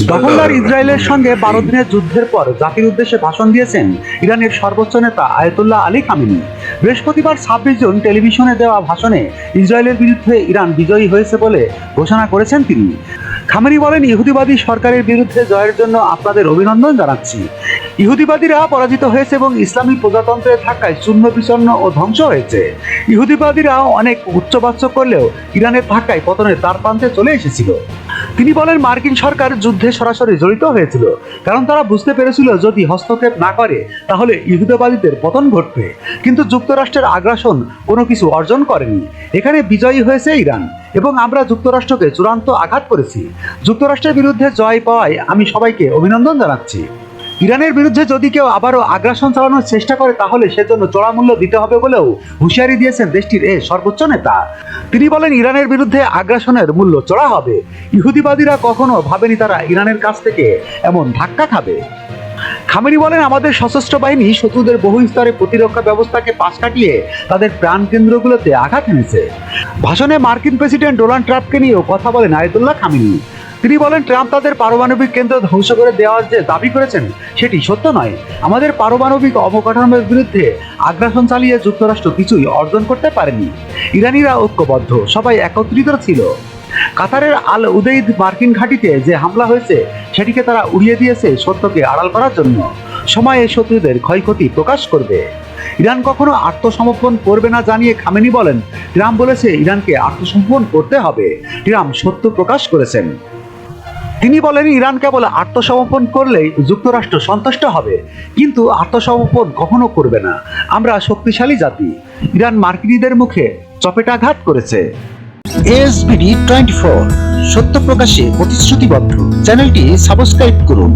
দখলদার ইসরায়েলের সঙ্গে 12 দিনের যুদ্ধের পর জাতির উদ্দেশ্যে ভাষণ দিয়েছেন ইরানের সর্বোচ্চ নেতা আয়াতুল্লাহ আলী খামেনি। বৃহস্পতিবার 26 জুন টেলিভিশনে দেওয়া ভাষণে ইসরায়েলের বিরুদ্ধে ইরান বিজয়ী হয়েছে বলে ঘোষণা করেছেন তিনি। খামেনি বলেন, ইহুদিবাদী সরকারের বিরুদ্ধে জয়ের জন্য আপনাদের অভিনন্দন জানাচ্ছি। ইহুদিবাদীরা পরাজিত হয়েছে এবং ইসলামী প্রজাতন্ত্রের ধাক্কায় চূর্ণ বিচূর্ণ ও ধ্বংস হয়েছে। ইহুদিবাদীরা অনেক উচ্চবাচ্য করলেও ইরানের ধাক্কায় পতনের দ্বারপ্রান্তে চলে এসেছিল। তিনি বলেন, মার্কিন সরকার যুদ্ধে সরাসরি জড়িত হয়েছিল, কারণ তারা বুঝতে পেরেছিল যদি হস্তক্ষেপ না করে তাহলে ইহুদিবাদীদের পতন ঘটবে। কিন্তু যুক্তরাষ্ট্রের আগ্রাসন কোনো কিছু অর্জন করেনি। এখানে বিজয়ী হয়েছে ইরান এবং আমরা যুক্তরাষ্ট্রকে চূড়ান্ত আঘাত করেছি। যুক্তরাষ্ট্রের বিরুদ্ধে জয় পাওয়ায় আমি সবাইকে অভিনন্দন জানাচ্ছি। ইরানের বিরুদ্ধে যদি কেউ আবারও আগ্রাসন চালানোর চেষ্টা করে তাহলে সেজন্য চড়া মূল্য দিতে হবে বলেও হুঁশিয়ারি দিয়েছেন দেশটির সর্বোচ্চ নেতা। তিনি বলেন, ইরানের বিরুদ্ধে আগ্রাসনের মূল্য চড়া হবে। ইহুদিবাদীরা কখনো ভাবেনি তারা ইরানের কাছ থেকে এমন ধাক্কা খাবে। খামেনি বলেন, আমাদের সশস্ত্র বাহিনী শত্রুদের বহু স্তরে প্রতিরক্ষা ব্যবস্থাকে পাশ কাটিয়ে তাদের প্রাণ কেন্দ্রগুলোতে আঘাত এনেছে। ভাষণে মার্কিন প্রেসিডেন্ট ডোনাল্ড ট্রাম্পকে নিয়েও কথা বলেন আয়াতুল্লাহ খামেনি। তিনি বলেন, ট্রাম্প তাদের পারমাণবিক কেন্দ্র ধ্বংস করে দেওয়ার যে দাবি করেছেন সেটি সত্য নয়। আমাদের পারমাণবিক অবকাঠামোর বিরুদ্ধে আগ্রাসন চালিয়ে যুক্তরাষ্ট্র কিছুই অর্জন করতে পারেনি। ইরানিরা ঐক্যবদ্ধ, সবাই একত্রিত ছিল। কাতারের আল উদেইদ মার্কিন ঘাঁটিতে যে হামলা হয়েছে সেটিকে তারা উড়িয়ে দিয়েছে সত্যকে আড়াল করার জন্য। সময়ে শত্রুদের ক্ষয়ক্ষতি প্রকাশ করবে। ইরান কখনো আত্মসমর্পণ করবে না জানিয়ে খামেনি বলেন, ট্রাম্প বলেছে ইরানকে আত্মসমর্পণ করতে হবে। ট্রাম্প সত্য প্রকাশ করেছেন। তিনি বলেন, ইরান কেবল আত্মসমর্পণ করলেই যুক্তরাষ্ট্র সন্তুষ্ট হবে, কিন্তু আত্মসমর্পণ কখনো করবে না। আমরা শক্তিশালী জাতি। ইরান মার্কিনীদের মুখে চপেটাঘাত করেছে। এসবিডি 24 সত্য প্রকাশে প্রতিশ্রুতিবদ্ধ। চ্যানেলটি সাবস্ক্রাইব করুন।